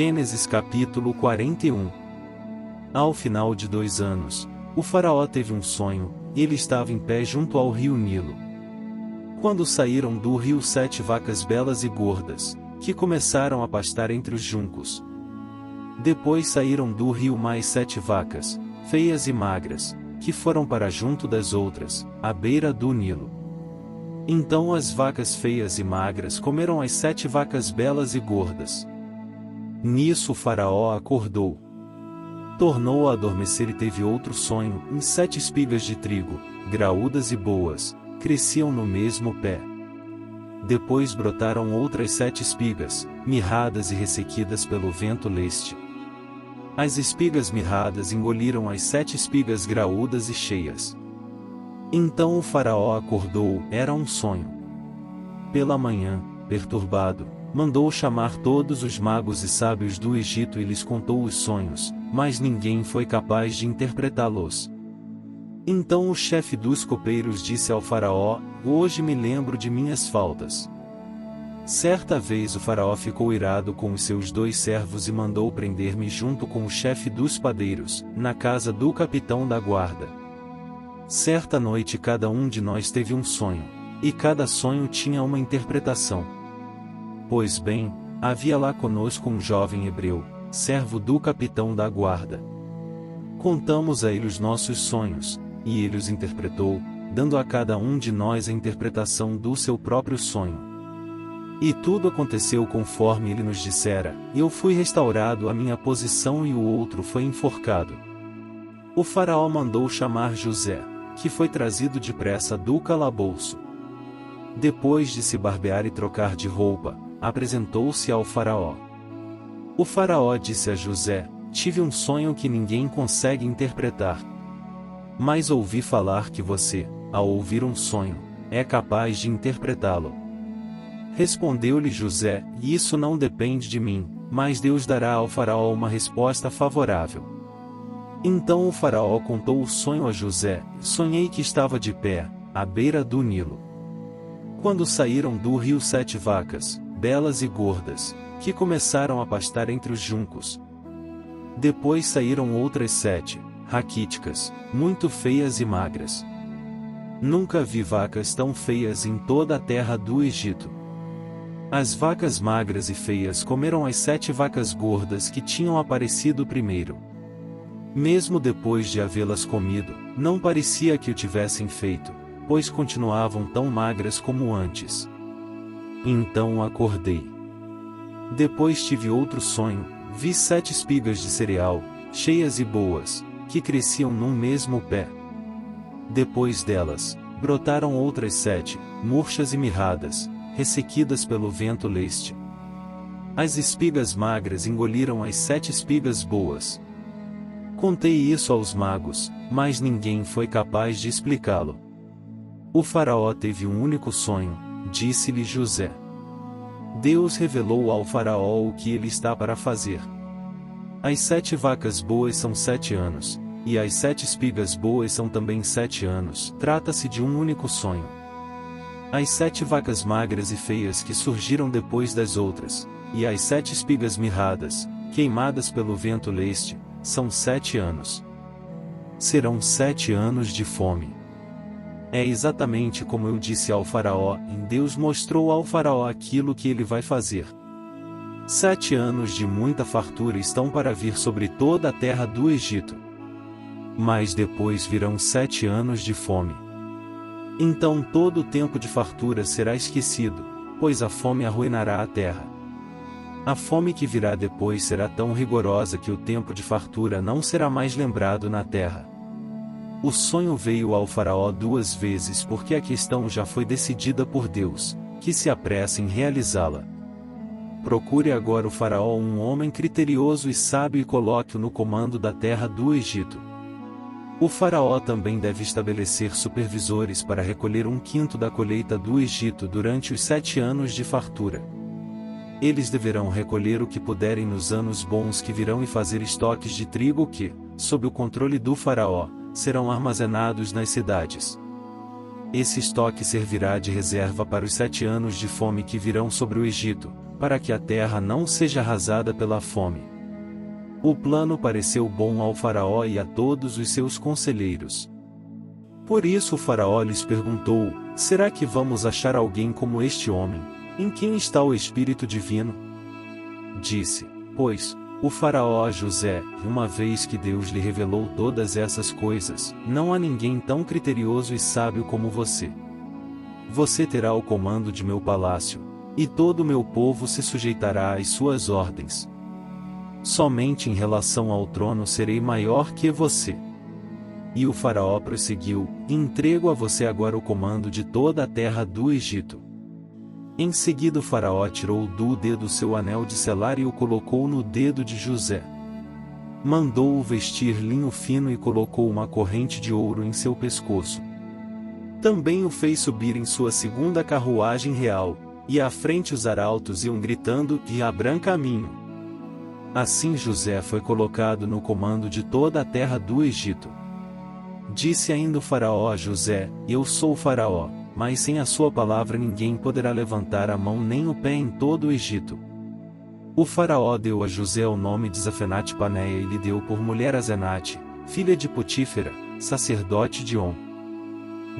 Gênesis capítulo 41. Ao final de 2 anos, o faraó teve um sonho, e ele estava em pé junto ao rio Nilo. Quando saíram do rio 7 vacas belas e gordas, que começaram a pastar entre os juncos. Depois saíram do rio mais 7 vacas, feias e magras, que foram para junto das outras, à beira do Nilo. Então as vacas feias e magras comeram as 7 vacas belas e gordas. Nisso o faraó acordou. Tornou a adormecer e teve outro sonho, em 7 espigas de trigo, graúdas e boas, cresciam no mesmo pé. Depois brotaram outras 7 espigas, mirradas e ressequidas pelo vento leste. As espigas mirradas engoliram as 7 espigas graúdas e cheias. Então o faraó acordou, era um sonho. Pela manhã, perturbado, mandou chamar todos os magos e sábios do Egito e lhes contou os sonhos, mas ninguém foi capaz de interpretá-los. Então o chefe dos copeiros disse ao faraó: hoje me lembro de minhas faltas. Certa vez o faraó ficou irado com os seus 2 servos e mandou prender-me junto com o chefe dos padeiros, na casa do capitão da guarda. Certa noite cada um de nós teve um sonho, e cada sonho tinha uma interpretação. Pois bem, havia lá conosco um jovem hebreu, servo do capitão da guarda. Contamos a ele os nossos sonhos, e ele os interpretou, dando a cada um de nós a interpretação do seu próprio sonho. E tudo aconteceu conforme ele nos dissera, e eu fui restaurado à minha posição e o outro foi enforcado. O faraó mandou chamar José, que foi trazido depressa do calabouço. Depois de se barbear e trocar de roupa, apresentou-se ao faraó. O faraó disse a José: tive um sonho que ninguém consegue interpretar. Mas ouvi falar que você, ao ouvir um sonho, é capaz de interpretá-lo. Respondeu-lhe José: isso não depende de mim, mas Deus dará ao faraó uma resposta favorável. Então o faraó contou o sonho a José: sonhei que estava de pé, à beira do Nilo. Quando saíram do rio 7 vacas, belas e gordas, que começaram a pastar entre os juncos. Depois saíram outras 7, raquíticas, muito feias e magras. Nunca vi vacas tão feias em toda a terra do Egito. As vacas magras e feias comeram as 7 vacas gordas que tinham aparecido primeiro. Mesmo depois de havê-las comido, não parecia que o tivessem feito, pois continuavam tão magras como antes. Então acordei. Depois tive outro sonho, vi 7 espigas de cereal, cheias e boas, que cresciam num mesmo pé. Depois delas, brotaram outras 7, murchas e mirradas, ressequidas pelo vento leste. As espigas magras engoliram as 7 espigas boas. Contei isso aos magos, mas ninguém foi capaz de explicá-lo. O faraó teve um único sonho, disse-lhe José. Deus revelou ao faraó o que ele está para fazer. As 7 vacas boas são 7 anos, e as 7 espigas boas são também 7 anos. Trata-se de um único sonho. As 7 vacas magras e feias que surgiram depois das outras, e as 7 espigas mirradas, queimadas pelo vento leste, são 7 anos. Serão 7 anos de fome. É exatamente como eu disse ao faraó, e Deus mostrou ao faraó aquilo que ele vai fazer. 7 anos de muita fartura estão para vir sobre toda a terra do Egito. Mas depois virão 7 anos de fome. Então todo o tempo de fartura será esquecido, pois a fome arruinará a terra. A fome que virá depois será tão rigorosa que o tempo de fartura não será mais lembrado na terra. O sonho veio ao faraó 2 vezes porque a questão já foi decidida por Deus, que se apressa em realizá-la. Procure agora o faraó um homem criterioso e sábio e coloque-o no comando da terra do Egito. O faraó também deve estabelecer supervisores para recolher 1/5 da colheita do Egito durante os 7 anos de fartura. Eles deverão recolher o que puderem nos anos bons que virão e fazer estoques de trigo que, sob o controle do faraó, serão armazenados nas cidades. Esse estoque servirá de reserva para os 7 anos de fome que virão sobre o Egito, para que a terra não seja arrasada pela fome. O plano pareceu bom ao faraó e a todos os seus conselheiros. Por isso o faraó lhes perguntou: será que vamos achar alguém como este homem, em quem está o Espírito Divino? Disse, pois, o faraó a José: uma vez que Deus lhe revelou todas essas coisas, não há ninguém tão criterioso e sábio como você. Você terá o comando de meu palácio, e todo o meu povo se sujeitará às suas ordens. Somente em relação ao trono serei maior que você. E o faraó prosseguiu: entrego a você agora o comando de toda a terra do Egito. Em seguida o faraó tirou do dedo seu anel de selar e o colocou no dedo de José. Mandou-o vestir linho fino e colocou uma corrente de ouro em seu pescoço. Também o fez subir em sua segunda carruagem real, e à frente os arautos iam gritando: e abram caminho. Assim José foi colocado no comando de toda a terra do Egito. Disse ainda o faraó a José: eu sou o faraó, mas sem a sua palavra ninguém poderá levantar a mão nem o pé em todo o Egito. O faraó deu a José o nome de Zafenate-Paneia e lhe deu por mulher Asenate, filha de Potífera, sacerdote de On.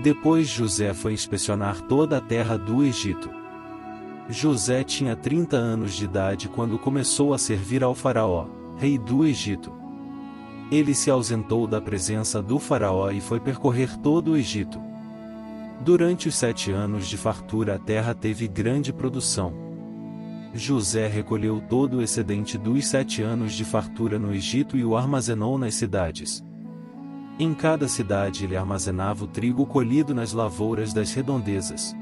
Depois José foi inspecionar toda a terra do Egito. José tinha 30 anos de idade quando começou a servir ao faraó, rei do Egito. Ele se ausentou da presença do faraó e foi percorrer todo o Egito. Durante os 7 anos de fartura a terra teve grande produção. José recolheu todo o excedente dos 7 anos de fartura no Egito e o armazenou nas cidades. Em cada cidade ele armazenava o trigo colhido nas lavouras das redondezas.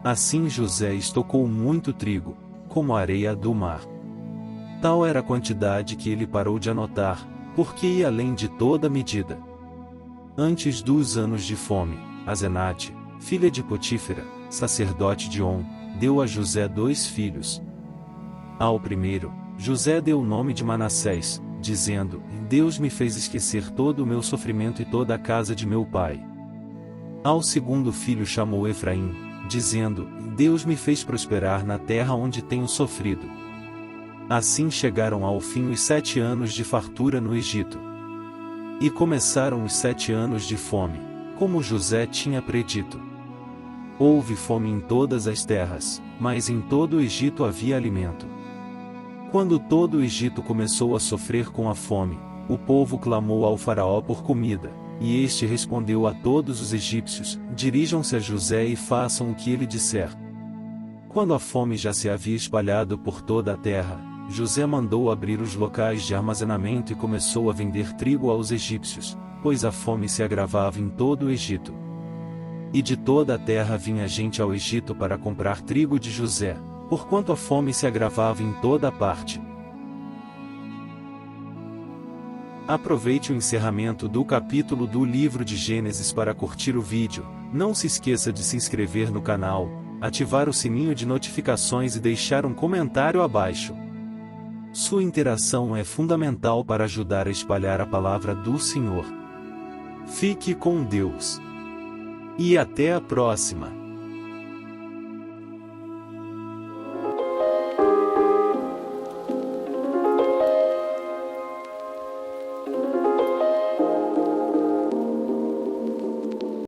Assim José estocou muito trigo, como a areia do mar. Tal era a quantidade que ele parou de anotar, porque ia além de toda medida. Antes dos anos de fome, Asenate, filha de Potífera, sacerdote de On, deu a José 2 filhos. Ao primeiro, José deu o nome de Manassés, dizendo: Deus me fez esquecer todo o meu sofrimento e toda a casa de meu pai. Ao segundo filho chamou Efraim, dizendo: Deus me fez prosperar na terra onde tenho sofrido. Assim chegaram ao fim os 7 anos de fartura no Egito. E começaram os 7 anos de fome, como José tinha predito. Houve fome em todas as terras, mas em todo o Egito havia alimento. Quando todo o Egito começou a sofrer com a fome, o povo clamou ao faraó por comida, e este respondeu a todos os egípcios: dirijam-se a José e façam o que ele disser. Quando a fome já se havia espalhado por toda a terra, José mandou abrir os locais de armazenamento e começou a vender trigo aos egípcios, pois a fome se agravava em todo o Egito. E de toda a terra vinha gente ao Egito para comprar trigo de José, porquanto a fome se agravava em toda a parte. Aproveite o encerramento do capítulo do livro de Gênesis para curtir o vídeo. Não se esqueça de se inscrever no canal, ativar o sininho de notificações e deixar um comentário abaixo. Sua interação é fundamental para ajudar a espalhar a palavra do Senhor. Fique com Deus. E até a próxima!